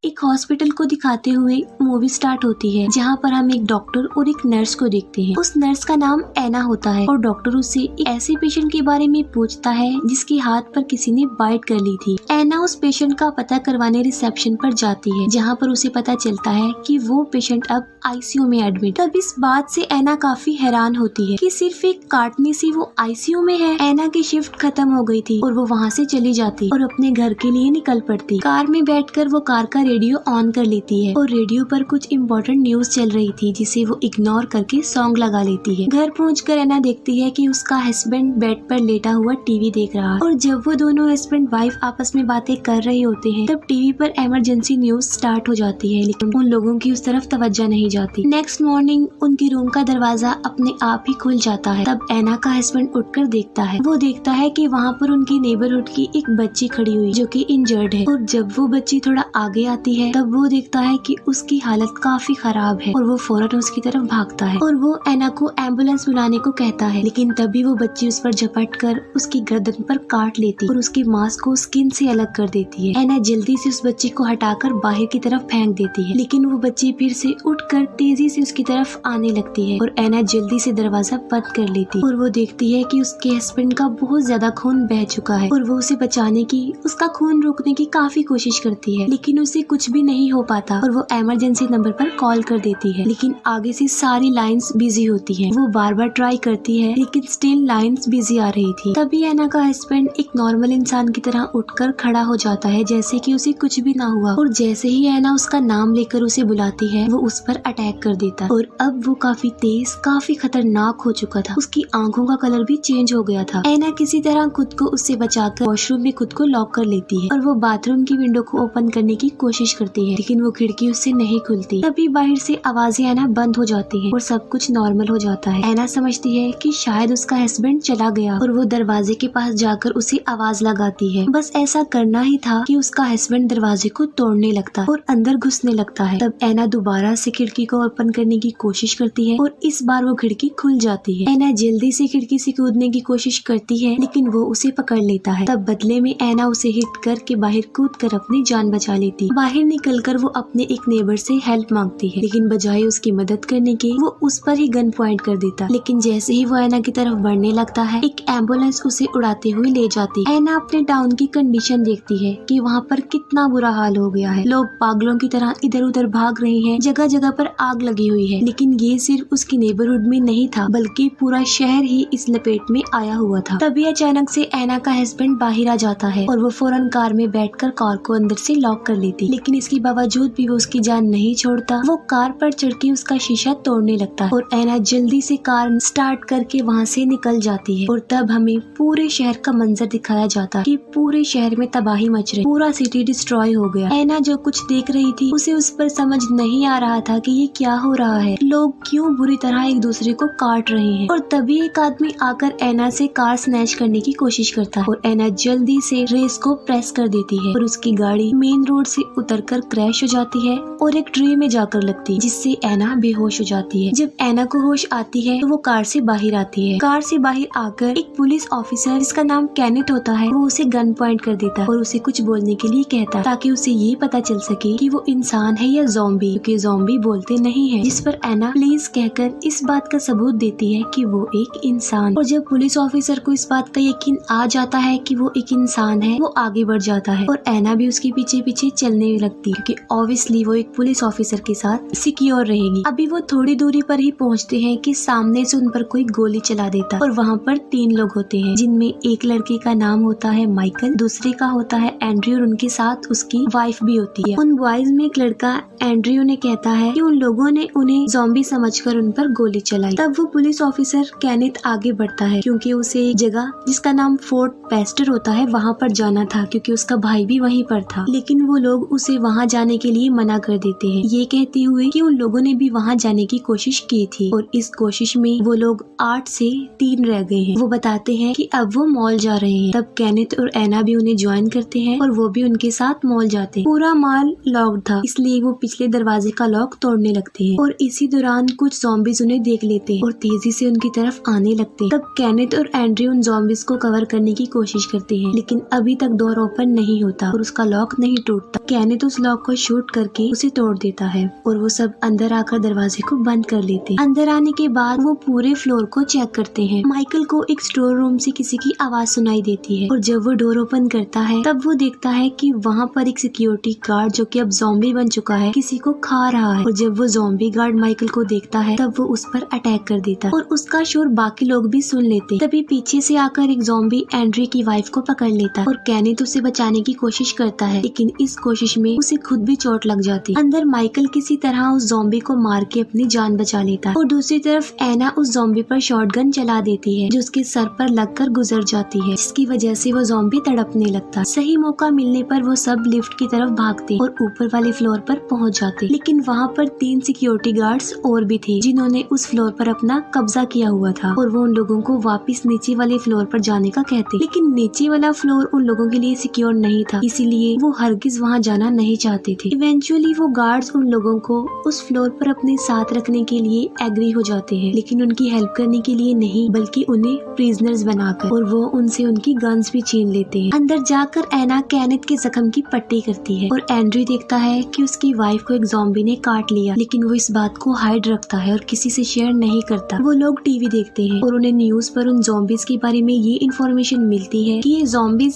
एक हॉस्पिटल को दिखाते हुए मूवी स्टार्ट होती है, जहाँ पर हम एक डॉक्टर और एक नर्स को देखते हैं। उस नर्स का नाम एना होता है और डॉक्टर उससे एक ऐसे पेशेंट के बारे में पूछता है जिसके हाथ पर किसी ने बाइट कर ली थी। एना उस पेशेंट का पता करवाने रिसेप्शन पर जाती है, जहाँ पर उसे पता चलता है कि वो पेशेंट अब आईसीयू में एडमिट। तब इस बात से एना काफी हैरान होती है कि सिर्फ एक काटने से वो आईसीयू में है। एना की शिफ्ट खत्म हो गई थी और वो वहाँ से चली जाती और अपने घर के लिए निकल पड़ती। कार में बैठकर वो कार का रेडियो ऑन कर लेती है और रेडियो पर कुछ इम्पोर्टेंट न्यूज चल रही थी, जिसे वो इग्नोर करके सॉन्ग लगा लेती है। घर पहुंचकर एना देखती है कि उसका हस्बैंड बेड पर लेटा हुआ टीवी देख रहा है और जब वो दोनों हस्बैंड वाइफ आपस में बातें कर रहे होते हैं, तब टीवी पर इमरजेंसी न्यूज स्टार्ट हो जाती है, लेकिन उन लोगों की उस तरफ तवज्जो नहीं जाती। नेक्स्ट मॉर्निंग उनके रूम का दरवाजा अपने आप ही खुल जाता है। तब एना का हस्बैंड उठकर देखता है। वो देखता है कि वहाँ पर उनकी नेबरहुड की एक बच्ची खड़ी हुई जो कि इंजर्ड है, और जब वो बच्ची थोड़ा आगे आती है तब वो देखता है कि उसकी हालत काफी खराब है और वो फौरन उसकी तरफ भागता है और वो एना को एम्बुलेंस बुलाने को कहता है, लेकिन तभी वो बच्ची उस पर झपट कर उसकी गर्दन पर काट लेती और उसकी मांस को स्किन से अलग कर देती है। एना जल्दी से उस बच्ची को हटाकर बाहर की तरफ फेंक देती है, लेकिन वो बच्ची फिर से उठकर तेजी से उसकी तरफ आने लगती है और एना जल्दी से दरवाजा बंद कर लेती और वो देखती है कि उसके हस्बैंड का बहुत ज्यादा खून बह चुका है और वो उसे बचाने की, उसका खून रोकने की काफी कोशिश करती है, लेकिन उसे कुछ भी नहीं हो पाता और वो इमरजेंसी नंबर पर कॉल कर देती है, लेकिन आगे से सारी लाइंस बिजी होती हैं। वो बार बार ट्राई करती है, लेकिन स्टिल लाइंस बिजी आ रही थी। तभी एना का हस्बैंड एक नॉर्मल इंसान की तरह उठकर खड़ा हो जाता है, जैसे कि उसे कुछ भी ना हुआ, और जैसे ही एना उसका नाम लेकर उसे बुलाती है, वो उस पर अटैक कर देता और अब वो काफी तेज, काफी खतरनाक हो चुका था। उसकी आंखों का कलर भी चेंज हो गया था। एना किसी तरह खुद को उससे बचाकर वॉशरूम में खुद को लॉक कर लेती है और वो बाथरूम की विंडो को ओपन करने की कोशिश करती है, लेकिन वो खिड़की उससे नहीं खुलती। तभी बाहर से आवाजें आना बंद हो जाती है और सब कुछ नॉर्मल हो जाता है। एना समझती है कि शायद उसका हस्बैंड चला गया और वो दरवाजे के पास जाकर उसे आवाज लगाती है। बस ऐसा करना ही था कि उसका हस्बैंड दरवाजे को तोड़ने लगता और अंदर घुसने लगता है। तब एना दोबारा से खिड़की को ओपन करने की कोशिश करती है और इस बार वो खिड़की खुल जाती है। एना जल्दी से खिड़की से कूदने की कोशिश करती है, लेकिन वो उसे पकड़ लेता है। तब बदले में एना उसे हिट करके बाहर कूद कर अपनी जान बचा लेती। बाहर निकलकर वो अपने एक नेबर से हेल्प मांगती है, लेकिन बजाय उसकी मदद करने के वो उस पर ही गन पॉइंट कर देता। लेकिन जैसे ही वो एना की तरफ बढ़ने लगता है, एक एम्बुलेंस उसे उड़ाते हुए ले जाती है। एना अपने टाउन की कंडीशन देखती है कि वहाँ पर कितना बुरा हाल हो गया है। लोग पागलों की तरह इधर उधर भाग रहे हैं, जगह जगह पर आग लगी हुई है। लेकिन ये सिर्फ उसकी नेबरहुड में नहीं था, बल्कि पूरा शहर ही इस लपेट में आया हुआ था। तभी अचानक से एना का हस्बैंड बाहर आ जाता है और वो फौरन कार में बैठकर कार को अंदर से लॉक कर लेती, लेकिन इसके बावजूद भी वो उसकी जान नहीं छोड़ता। वो कार पर चढ़ के उसका शीशा तोड़ने लगता है और एना जल्दी से कार स्टार्ट करके वहाँ से निकल जाती है। और तब हमें पूरे शहर का मंजर दिखाया जाता है कि पूरे शहर में तबाही मच रही, पूरा सिटी डिस्ट्रॉय हो गया। एना जो कुछ देख रही थी उसे उस पर समझ नहीं आ रहा था कि ये क्या हो रहा है, लोग क्यों बुरी तरह एक दूसरे को काट रहे हैं। और तभी एक आदमी आकर एना से कार स्नैच करने की कोशिश करता है और एना जल्दी से रेस को प्रेस कर देती है और उसकी गाड़ी मेन रोड से उतरकर क्रैश हो जाती है और एक ट्री में जाकर लगती है, जिससे एना बेहोश हो जाती है। जब एना को होश आती है तो वो कार से बाहर आती है। कार से बाहर आकर एक पुलिस ऑफिसर जिसका नाम कैनेट होता है, वो उसे गन पॉइंट कर देता है और उसे कुछ बोलने के लिए कहता है, ताकि उसे ये पता चल सके कि वो इंसान है या ज़ॉम्बी, क्योंकि ज़ॉम्बी बोलते नहीं है। जिस पर एना प्लीज कहकर इस बात का सबूत देती है कि वो एक इंसान। और जब पुलिस ऑफिसर को इस बात का यकीन आ जाता है कि वो एक इंसान है, वो आगे बढ़ जाता है और एना भी उसके पीछे पीछे चलने लगती है, क्योंकि ऑब्वियसली वो एक पुलिस ऑफिसर के साथ सिक्योर रहेगी। अभी वो थोड़ी दूरी पर ही पहुंचते हैं कि सामने से उन पर कोई गोली चला देता और वहाँ पर 3 लोग होते हैं, जिनमें एक लड़के का नाम होता है माइकल, दूसरे का होता है एंड्रयू और उनके साथ उसकी वाइफ भी होती है। उन बॉयज में एक लड़का एंड्रयू ने कहता है कि उन लोगों ने उन्हें ज़ॉम्बी समझकर उन पर गोली चलाई। तब वो पुलिस ऑफिसर कैनेथ आगे बढ़ता है, क्योंकि उसे एक जगह जिसका नाम फोर्ट पेस्टर होता है वहाँ पर जाना था, क्योंकि उसका भाई भी वहीं पर था। लेकिन वो लोग उसे वहाँ जाने के लिए मना कर देते हैं, ये कहते हुए कि उन लोगों ने भी वहाँ जाने की कोशिश की थी और इस कोशिश में वो लोग 8 से 3 रह गए हैं। वो बताते हैं कि अब वो मॉल जा रहे हैं। तब कैनेथ और एना भी उन्हें ज्वाइन करते हैं और वो भी उनके साथ मॉल जाते हैं। पूरा मॉल लॉक्ड था, इसलिए वो पिछले दरवाजे का लॉक तोड़ने लगते हैं और इसी दौरान कुछ ज़ॉम्बीज उन्हें देख लेते हैं और तेजी से उनकी तरफ आने लगते हैं। तब कैनेथ और एंड्रयू उन ज़ॉम्बीज को कवर करने की कोशिश करते हैं, लेकिन अभी तक डोर ओपन नहीं होता और उसका लॉक नहीं टूटता। कैनेथ कैनेथ उस लॉक को शूट करके उसे तोड़ देता है और वो सब अंदर आकर दरवाजे को बंद कर लेते हैं। अंदर आने के बाद वो पूरे फ्लोर को चेक करते हैं। माइकल को एक स्टोर रूम से किसी की आवाज सुनाई देती है और जब वो डोर ओपन करता है तब वो देखता है कि वहाँ पर एक सिक्योरिटी गार्ड जो कि अब ज़ॉम्बी बन चुका है किसी को खा रहा है। और जब वो ज़ॉम्बी गार्ड माइकल को देखता है तब वो उस पर अटैक कर देता है और उसका शोर बाकी लोग भी सुन लेते हैं। तभी पीछे से आकर एक ज़ॉम्बी एंड्री की वाइफ को पकड़ लेता है और कैनेथ उसे बचाने की कोशिश करता है, लेकिन इस कोशिश में उसे खुद भी चोट लग जाती है। अंदर माइकल किसी तरह उस ज़ॉम्बी को मार के अपनी जान बचा लेता है और दूसरी तरफ एना उस ज़ॉम्बी पर शॉटगन चला देती है जो उसके सर पर लगकर गुजर जाती है, जिसकी वजह से वो ज़ॉम्बी तड़पने लगता है। सही मौका मिलने पर वो सब लिफ्ट की तरफ भागते और ऊपर वाले फ्लोर पर पहुंच जाते, लेकिन वहाँ पर 3 सिक्योरिटी गार्ड्स और भी थे जिन्होंने उस फ्लोर पर अपना कब्जा किया हुआ था और वो उन लोगों को वापस नीचे वाले फ्लोर पर जाने का कहते, लेकिन नीचे वाला फ्लोर उन लोगों के लिए सिक्योर नहीं था, इसीलिए वो हरगिज वहाँ जाना नहीं चाहते थे। इवेंचुअली वो गार्ड्स उन लोगों को उस फ्लोर पर अपने साथ रखने के लिए एग्री हो जाते हैं, लेकिन उनकी हेल्प करने के लिए नहीं बल्कि उन्हें प्रिजनर्स बनाकर, और वो उनसे उनकी गन्स भी छीन लेते हैं। अंदर जाकर एना कैनेथ के जख्म की पट्टी करती है और एंड्री देखता है कि उसकी वाइफ को एक ज़ॉम्बी ने काट लिया, लेकिन वो इस बात को हाइड रखता है और किसी से शेयर नहीं करता। वो लोग टीवी देखते हैं और उन्हें न्यूज पर उन ज़ॉम्बीज के बारे में ये इन्फॉर्मेशन मिलती है कि ये ज़ॉम्बी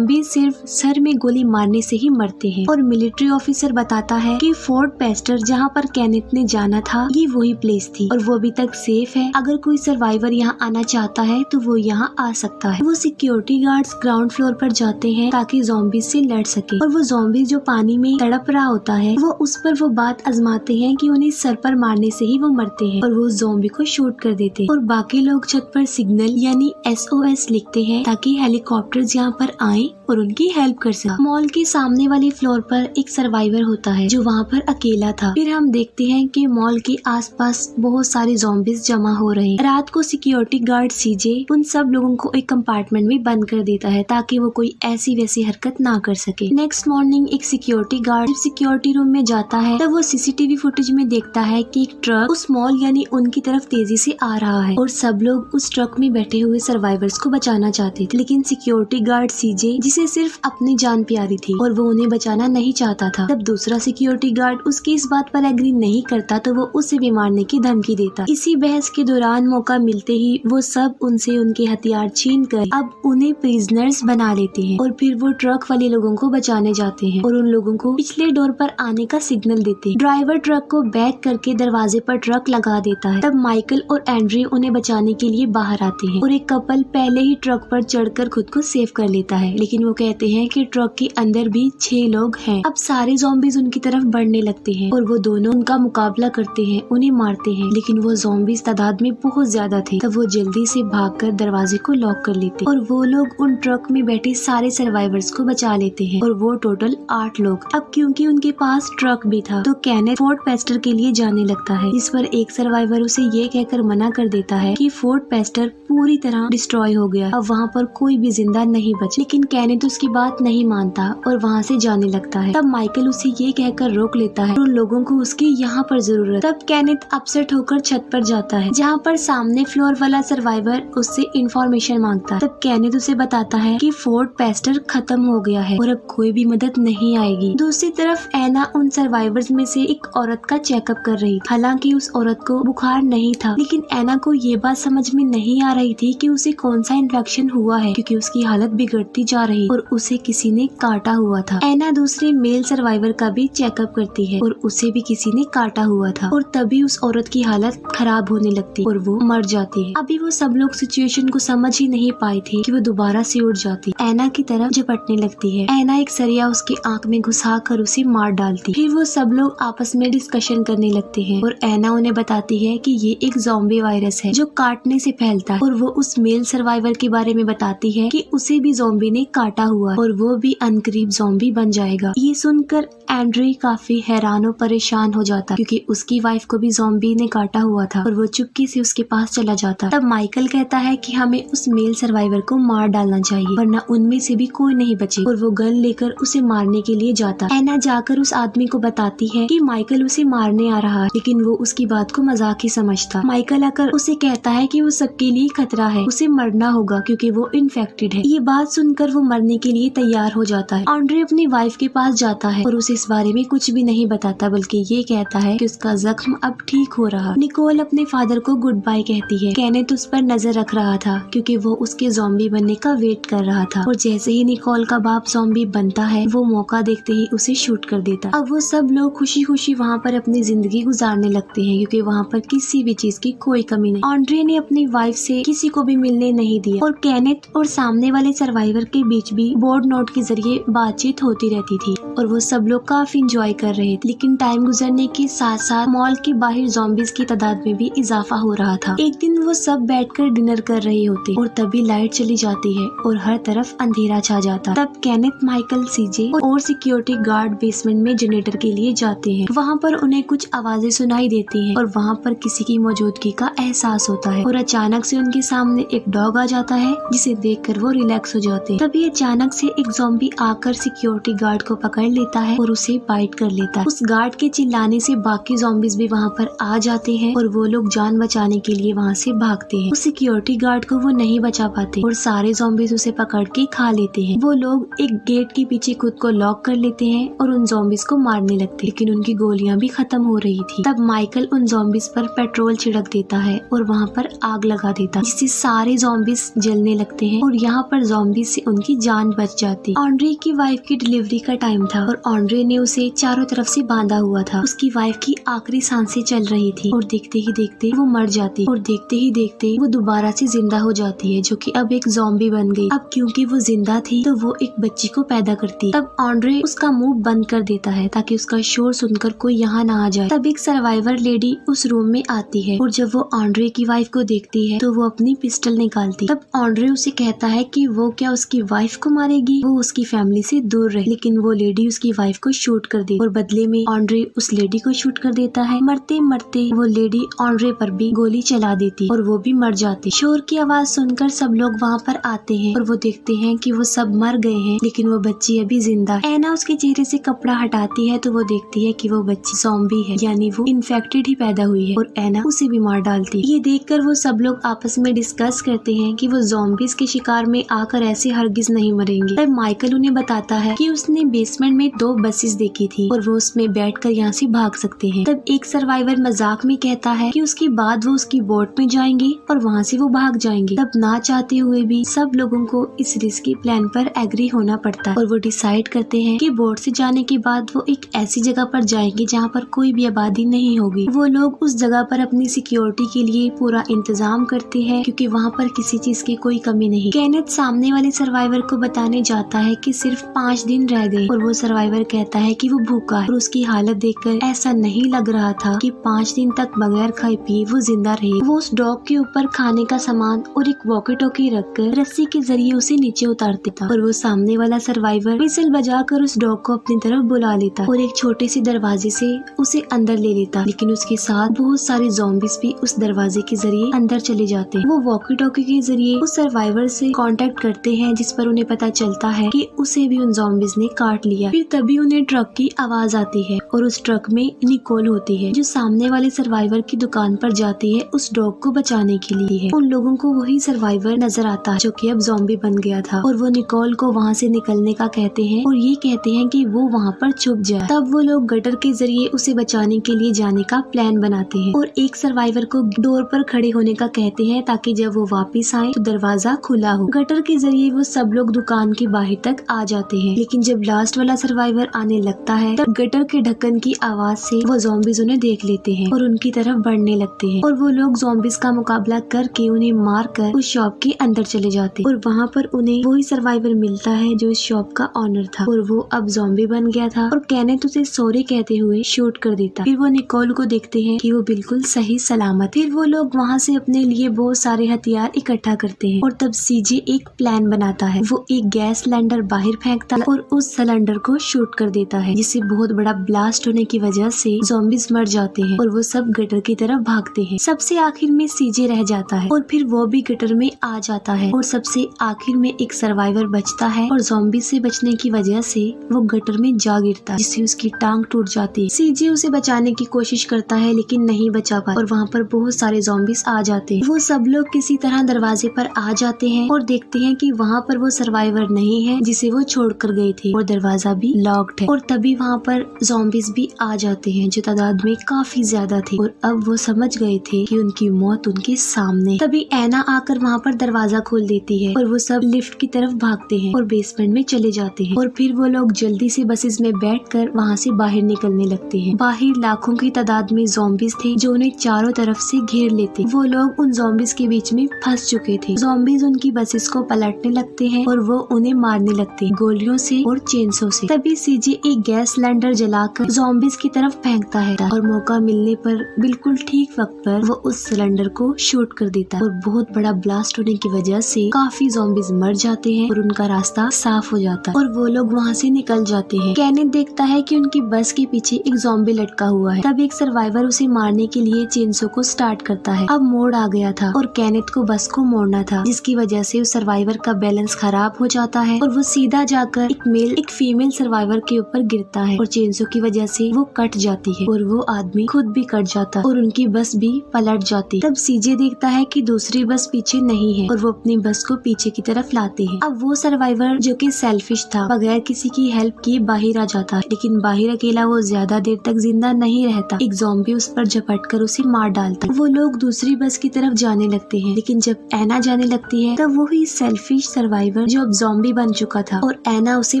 सिर्फ सर में गोली मारने से ही मरते हैं। और मिलिट्री ऑफिसर बताता है कि फोर्ट पेस्टर जहाँ पर कैनेथ ने जाना था ये वही प्लेस थी और वो अभी तक सेफ है। अगर कोई सर्वाइवर यहाँ आना चाहता है तो वो यहाँ आ सकता है। वो सिक्योरिटी गार्ड्स ग्राउंड फ्लोर पर जाते हैं ताकि ज़ॉम्बीज से लड़ सके और वो ज़ॉम्बी जो पानी में तड़प रहा होता है वो उस पर वो बात आजमाते हैं कि उन्हें सर पर मारने से ही वो मरते हैं और वो ज़ॉम्बी को शूट कर देते हैं। और बाकी लोग छत पर सिग्नल यानी SOS लिखते हैं ताकि हेलीकॉप्टर्स यहाँ पर आए और उनकी हेल्प कर सके। मॉल के सामने वाले फ्लोर पर एक सर्वाइवर होता है जो वहाँ पर अकेला था। फिर हम देखते हैं कि मॉल के आसपास बहुत सारे ज़ॉम्बीज जमा हो रहे हैं। रात को सिक्योरिटी गार्ड सीजे उन सब लोगों को एक कंपार्टमेंट में बंद कर देता है ताकि वो कोई ऐसी वैसी हरकत ना कर सके। नेक्स्ट मॉर्निंग एक सिक्योरिटी गार्ड सिक्योरिटी रूम में जाता है तब वो CCTV फुटेज में देखता है कि एक ट्रक उस मॉल यानी उनकी तरफ तेजी से आ रहा है और सब लोग उस ट्रक में बैठे हुए सर्वाइवर्स को बचाना चाहते थे, लेकिन सिक्योरिटी गार्ड सीजे जिसे सिर्फ अपनी जान प्यारी थी और वो उन्हें बचाना नहीं चाहता था। तब दूसरा सिक्योरिटी गार्ड उसकी इस बात पर एग्री नहीं करता तो वो उसे भी मारने की धमकी देता। इसी बहस के दौरान मौका मिलते ही वो सब उनसे उनके हथियार छीन कर अब उन्हें प्रिजनर्स बना लेते हैं और फिर वो ट्रक वाले लोगों को बचाने जाते हैं और उन लोगों को पिछले डोर पर आने का सिग्नल देते हैं। ड्राइवर ट्रक को बैक करके दरवाजे पर ट्रक लगा देता है। तब माइकल और एंड्री उन्हें बचाने के लिए बाहर आते हैं और एक कपल पहले ही ट्रक पर चढ़कर खुद को सेव कर लेता है, लेकिन वो कहते हैं कि ट्रक के अंदर भी 6 लोग हैं। अब सारे ज़ॉम्बीज उनकी तरफ बढ़ने लगते हैं और वो दोनों उनका मुकाबला करते हैं, उन्हें मारते हैं, लेकिन वो ज़ॉम्बीज तादाद में बहुत ज्यादा थे। तब वो जल्दी से भागकर दरवाजे को लॉक कर लेते और वो लोग उन ट्रक में बैठे सारे सर्वाइवर्स को बचा लेते हैं और वो टोटल 8 लोग। अब क्योंकि उनके पास ट्रक भी था तो कैनेथ फोर्ट पेस्टर के लिए जाने लगता है, इस पर एक सर्वाइवर उसे ये कहकर मना कर देता है कि फोर्ट पेस्टर पूरी तरह डिस्ट्रॉय हो गया, अब वहाँ पर कोई भी जिंदा नहीं बचा। लेकिन कैनेथ उसकी बात नहीं मानता और वहाँ से जाने लगता है। तब माइकल उसे ये कहकर रोक लेता है उन लोगों को उसकी यहाँ पर जरूरत। तब कैनेथ अपसेट होकर छत पर जाता है जहाँ पर सामने फ्लोर वाला सर्वाइवर उससे इंफॉर्मेशन मांगता है। तब कैनेथ उसे बताता है कि फोर्ट पेस्टर खत्म हो गया है और अब कोई भी मदद नहीं आएगी। दूसरी तरफ एना उन सर्वाइवर्स में से एक औरत का चेकअप कर रही थी। हालांकि उस औरत को बुखार नहीं था, लेकिन एना को ये बात समझ में नहीं आ रही थी कि उसे कौन सा इन्फेक्शन हुआ है क्योंकि उसकी हालत बिगड़ती जा रही और उसे किसी ने काटा हुआ था। एना दूसरे मेल सर्वाइवर का भी चेकअप करती है और उसे भी किसी ने काटा हुआ था और तभी उस औरत की हालत खराब होने लगती और वो मर जाती है। अभी वो सब लोग सिचुएशन को समझ ही नहीं पाए थे कि वो दोबारा से उठ जाती, एना की तरफ झपटने लगती है। एना एक सरिया उसकी आंख में घुसा कर उसे मार डालती। फिर वो सब लोग आपस में डिस्कशन करने लगते हैं और एना उन्हें बताती है कि ये एक ज़ॉम्बी वायरस है जो काटने से फैलता है और वो उस मेल सर्वाइवर के बारे में बताती है कि उसे भी ज़ॉम्बी ने काटा हुआ और वो भी अनकरीब ज़ॉम्बी बन जाएगा। ये सुनकर एंड्री काफी हैरान और परेशान हो जाता क्योंकि उसकी वाइफ को भी ज़ॉम्बी ने काटा हुआ था और वो चुपके से उसके पास चला जाता। तब माइकल कहता है कि हमें उस मेल सर्वाइवर को मार डालना चाहिए वरना उनमें से भी कोई नहीं बचे और वो गन लेकर उसे मारने के लिए जाता। एना जाकर उस आदमी को बताती है कि माइकल उसे मारने आ रहा है, लेकिन वो उसकी बात को मजाक ही समझता। माइकल आकर उसे कहता है कि वो सबके लिए खतरा है, उसे मरना होगा क्योंकि वो इन्फेक्टेड है। ये बात सुनकर वो मरने के लिए तैयार हो जाता है। एंड्री अपनी वाइफ के पास जाता है और उसे इस बारे में कुछ भी नहीं बताता, बल्कि ये कहता है कि उसका जख्म अब ठीक हो रहा। निकोल अपने फादर को गुड बाय कहती है। केनेथ उस पर नजर रख रहा था क्योंकि वो उसके ज़ॉम्बी बनने का वेट कर रहा था, और जैसे ही निकोल का बाप ज़ॉम्बी बनता है वो मौका देखते ही उसे शूट कर देता। अब वो सब लोग खुशी खुशी वहाँ पर अपनी जिंदगी गुजारने लगते हैं क्योंकि वहाँ पर किसी भी चीज की कोई कमी नहीं। ऑड्रे ने अपनी वाइफ से किसी को भी मिलने नहीं दिया और केनेथ और सामने वाले सर्वाइवर के बीच भी बोर्ड नोट के जरिए बातचीत होती रहती थी और वो सब लोग काफी इंजॉय कर रहे थे। लेकिन टाइम गुजरने के साथ साथ मॉल के बाहर ज़ॉम्बीज की तादाद में भी इजाफा हो रहा था। एक दिन वो सब बैठकर डिनर कर रहे होते और तभी लाइट चली जाती है और हर तरफ अंधेरा छा जाता। तब केनेथ, माइकल, सीजे और सिक्योरिटी गार्ड बेसमेंट में जनरेटर के लिए जाते हैं। वहाँ पर उन्हें कुछ आवाजें सुनाई देती हैं और वहाँ पर किसी की मौजूदगी का एहसास होता है और अचानक से उनके सामने एक डॉग आ जाता है जिसे देखकर वो रिलैक्स हो जाते हैं। तभी अचानक से एक ज़ॉम्बी आकर सिक्योरिटी गार्ड को पकड़ लेता है और उसे बाइट कर लेता है। उस गार्ड के चिल्लाने से बाकी ज़ॉम्बीज भी वहाँ पर आ जाते हैं और वो लोग जान बचाने के लिए वहाँ से भागते हैं। उस सिक्योरिटी गार्ड को वो नहीं बचा पाते और सारे ज़ॉम्बीज उसे पकड़ के खा लेते हैं। वो लोग एक गेट के पीछे खुद को लॉक कर लेते हैं और उन ज़ॉम्बीज को मारने लगते, लेकिन उनकी गोलियां भी खत्म हो रही थी। तब माइकल उन ज़ॉम्बीज पर पेट्रोल छिड़क देता है और वहाँ पर आग लगा देता, जिससे सारे ज़ॉम्बीज जलने लगते हैं और यहाँ पर ज़ॉम्बीज से उनकी जान बच जाती। ऑड्रे की वाइफ की डिलीवरी का टाइम था और ऑड्रे ने उसे चारों तरफ से बांधा हुआ था। उसकी वाइफ की आखिरी सांसें चल रही थी और देखते ही देखते वो मर जाती और देखते ही देखते वो दोबारा से जिंदा हो जाती है, जो कि अब एक ज़ॉम्बी बन गई। अब क्योंकि वो जिंदा थी तो वो एक बच्ची को पैदा करती। तब ऑड्रे उसका मुंह बंद कर देता है ताकि उसका शोर सुनकर कोई यहाँ ना आ जाए। तब एक सर्वाइवर लेडी उस रूम में आती है और जब वो ऑड्रे की वाइफ को देखती है तो वो अपनी पिस्टल निकालती। तब ऑड्रे उसे कहता है कि वो क्या उसकी वाइफ को मारेगी, वो उसकी फैमिली से दूर रहे, लेकिन वो लेडी उसकी वाइफ को शूट कर दे और बदले में ऑड्रे उस लेडी को शूट कर देता है। मरते मरते वो लेडी ऑड्रे पर भी गोली चला देती और वो भी मर जाती। शोर की आवाज सुनकर सब लोग वहाँ पर आते हैं और वो देखते हैं कि वो सब मर गए हैं, लेकिन वो बच्ची अभी जिंदा है। एना उसके चेहरे से कपड़ा हटाती है तो वो देखती है कि वो बच्ची ज़ॉम्बी है, यानी वो इन्फेक्टेड ही पैदा हुई है और एना उसे भी मार डालती। ये देखकर वो सब लोग आपस में डिस्कस करते हैं कि वो ज़ॉम्बीज के शिकार में आकर ऐसे हरगिज नहीं मरेंगे। तब माइकल उन्हें बताता है कि उसने बेसमेंट में 2 बसेस देखी थी और वो उसमें बैठकर यहाँ से भाग सकते हैं। तब एक सर्वाइवर मजाक में कहता है कि उसके बाद वो उसकी बोट में जाएंगे और वहाँ से वो भाग जाएंगे। तब ना चाहते हुए भी सब लोगों को इस रिस्की प्लान पर एग्री होना पड़ता है और वो डिसाइड करते हैं कि बोट से जाने के बाद वो एक ऐसी जगह पर जाएंगे जहाँ पर कोई भी आबादी नहीं होगी। वो लोग उस जगह पर अपनी सिक्योरिटी के लिए पूरा इंतजाम करते हैं क्योंकि वहाँ पर किसी चीज की कोई कमी नहीं। केनेथ सामने वाले सर्वाइवर को बताने जाता है कि सिर्फ 5 दिन रह गए और वो सर्वाइवर कहता है कि वो भूखा है और उसकी हालत देखकर ऐसा नहीं लग रहा था कि 5 दिन तक बगैर खाए पिए वो जिंदा रहे। वो उस डॉग के ऊपर खाने का सामान और एक वॉकी टॉकी रखकर रस्सी के जरिए उसे नीचे उतारते था और वो सामने वाला सर्वाइवर विसल बजाकर उस डॉग को अपनी तरफ बुला लेता और एक छोटे से दरवाजे से उसे अंदर ले लेता, लेकिन उसके साथ बहुत सारे ज़ॉम्बीज भी उस दरवाजे के जरिए अंदर चले जाते हैं। वो वॉकी टॉकी के जरिए उस सर्वाइवर से कांटेक्ट करते हैं, जिस पर उन्हें पता चलता है कि उसे भी उन ज़ॉम्बीज ने काट लिया। फिर तभी उन्हें ट्रक की आवाज आती है और उस ट्रक में निकोल होती है जो सामने वाले सर्वाइवर की दुकान पर जाती है उस डॉग को बचाने के लिए है। उन लोगों को वही सर्वाइवर नजर आता है जो कि अब ज़ॉम्बी बन गया था और वो निकोल को वहाँ से निकलने का कहते हैं और ये कहते हैं कि वो वहाँ पर छुप जाए। तब वो लोग गटर के जरिए उसे बचाने के लिए जाने का प्लान बनाते हैं और एक सर्वाइवर को डोर पर खड़े होने का कहते हैं ताकि जब वो वापस आए तो दरवाजा खुला हो। गटर के जरिए वो सब लोग दुकान के बाहर तक आ जाते हैं, लेकिन जब लास्ट वाला सर्वाइवर आने लगता है तब गटर के ढक्कन की आवाज से वो ज़ॉम्बीज उन्हें देख लेते हैं और उनकी तरफ बढ़ने लगते हैं और वो लोग ज़ॉम्बीज का मुकाबला करके उन्हें मार कर उस शॉप के अंदर चले जाते हैं और वहाँ पर उन्हें वही सर्वाइवर मिलता है जो इस शॉप का ऑनर था और वो अब ज़ॉम्बी बन गया था और केनेथ उसे सॉरी कहते हुए शूट कर देता। फिर वो निकोल को देखते हैं कि वो बिल्कुल सही सलामत। फिर वो लोग वहाँ से अपने लिए बहुत सारे हथियार इकट्ठा करते हैं और तब सीजे एक प्लान बनाता है। वो एक गैस सिलेंडर बाहर फेंकता है और उस सिलेंडर को शूट कर देता है, जिससे बहुत बड़ा ब्लास्ट होने की वजह से ज़ॉम्बीज मर जाते हैं और वो सब गटर की तरफ भागते हैं। सबसे आखिर में सीजे रह जाता है और फिर वो भी गटर में आ जाता है और सबसे आखिर में एक सर्वाइवर बचता है और ज़ॉम्बी से बचने की वजह से वो गटर में जा गिरता है, जिससे उसकी टांग टूट जाती है। सीजे उसे बचाने की कोशिश करता है लेकिन नहीं बचा पाता और वहाँ पर बहुत सारे ज़ॉम्बीज आ जाते हैं। वो सब लोग किसी तरह दरवाजे पर आ जाते हैं और देखते हैं कि वहाँ पर वो सर्वाइवर नहीं है जिसे वो छोड़कर गए थे और दरवाजा भी लॉक्ड है। और तभी वहाँ पर ज़ॉम्बीज भी आ जाते हैं जो तादाद में काफी ज्यादा थे और अब वो समझ गए थे कि उनकी मौत उनके सामने। तभी ऐना आकर वहाँ पर दरवाजा खोल देती है और वो सब लिफ्ट की तरफ भागते हैं और बेसमेंट में चले जाते हैं। और फिर वो लोग जल्दी से बसेस में बैठकर वहाँ से बाहर निकलने लगते हैं। बाहर लाखों की तादाद में ज़ॉम्बीज थे जो उन्हें चारों तरफ से घेर लेते। वो लोग उन ज़ॉम्बीज के बीच में फंस चुके थे। ज़ॉम्बीज उनकी बसेस को पलटने लगते हैं और वो उन्हें मारने लगते हैं गोलियों से और चेंसों से। तभी सीजे एक गैस सिलेंडर जलाकर ज़ॉम्बीज की तरफ फेंकता है और मौका मिलने पर बिल्कुल ठीक वक्त पर वो उस सिलेंडर को शूट कर देता है और बहुत बड़ा ब्लास्ट होने की वजह से काफी ज़ॉम्बीज मर जाते हैं और उनका रास्ता साफ हो जाता है और वो लोग वहाँ से निकल जाते हैं। केनेथ देखता है कि उनकी बस के पीछे एक ज़ॉम्बी लटका हुआ है। तब एक सर्वाइवर उसे मारने के लिए चेनसो को स्टार्ट करता है। अब मोड़ आ गया था और केनेथ को बस को मोड़ना था जिसकी वजह से उस सर्वाइवर का बैलेंस खराब हो जाता है और वो सीधा जाकर एक फीमेल सर्वाइवर के ऊपर गिरता है और चेनसो की वजह से वो कट जाती है और वो आदमी खुद भी कट जाता है और उनकी बस भी पलट जाती। तब सीजे देखता है कि दूसरी बस पीछे नहीं है और वो अपनी बस को पीछे की तरफ लाते हैं। अब वो सर्वाइवर जो कि सेल्फिश था बगैर किसी की हेल्प किए बाहर आ जाता है, लेकिन बाहर अकेला वो ज्यादा देर तक जिंदा नहीं रहता। एक ज़ॉम्बी उस पर झपट कर उसे मार डालता है। वो लोग दूसरी बस की तरफ जाने लगते हैं, लेकिन जब ऐना जाने लगती है तब वही सेल्फिश सर्वाइवर जो अब ज़ॉम्बी बन चुका था और ऐना उसे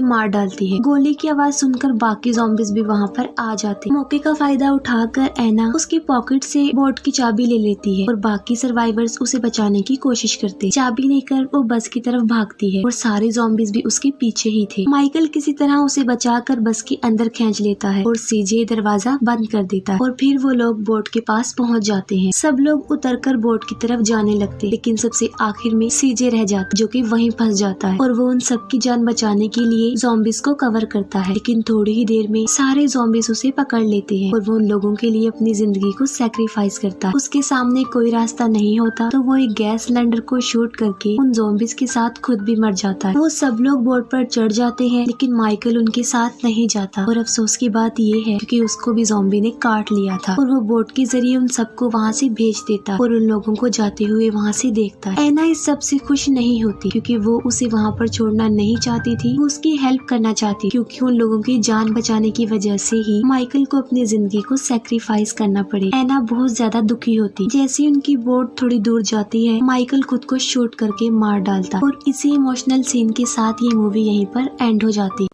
मार डालती है। गोली की आवाज सुनकर बाकी ज़ॉम्बीज भी वहाँ पर आ जाते। मौके का फायदा उठाकर ऐना उसकी पॉकेट से बोट की चाबी ले लेती है और बाकी सर्वाइवर्स उसे बचाने की कोशिश करते। चाबी लेकर वो बस की तरफ भागती है और सारे ज़ॉम्बीज भी उसके पीछे ही थे। माइकल किसी तरह उसे बचाकर बस के अंदर खींच लेता है और सीजे दरवाजा बंद कर देता है और फिर वो लोग बोट के पास पहुंच जाते हैं। सब लोग उतरकर बोट की तरफ जाने लगते, लेकिन सबसे आखिर में सीजे रह जाता जो कि वहीं फंस जाता है और वो उन सबकी जान बचाने के लिए ज़ॉम्बीज को कवर करता है। लेकिन थोड़ी ही देर में सारे ज़ॉम्बीज उसे पकड़ लेते हैं और वो उन लोगों के लिए अपनी जिंदगी को सैक्रिफाइस करता है। उसके सामने कोई रास्ता नहीं होता तो वो एक गैस सिलेंडर को शूट करके उन ज़ॉम्बीज के साथ खुद भी मर जाता है। वो सब लोग बोट पर चढ़ जाते हैं, लेकिन माइकल उनके साथ नहीं जाता और अफसोस की बात ये है क्योंकि उसको भी ज़ॉम्बी ने काट लिया था और वो बोट के जरिए उन सबको वहाँ से भेज देता और उन लोगों को जाते हुए वहाँ से देखता है। ऐना इस सब से खुश नहीं होती क्योंकि वो उसे वहाँ पर छोड़ना नहीं चाहती थी। वो उसकी हेल्प करना चाहती क्योंकि उन लोगों की जान बचाने की वजह से ही माइकल को अपनी जिंदगी को सैक्रिफाइस करना पड़े। ऐना बहुत ज्यादा दुखी होती। जैसे उनकी बोट थोड़ी दूर जाती है माइकल खुद को शूट करके मार डालता और इसी इमोशनल सीन के साथ ये मूवी यहीं पर एंड हो जाती।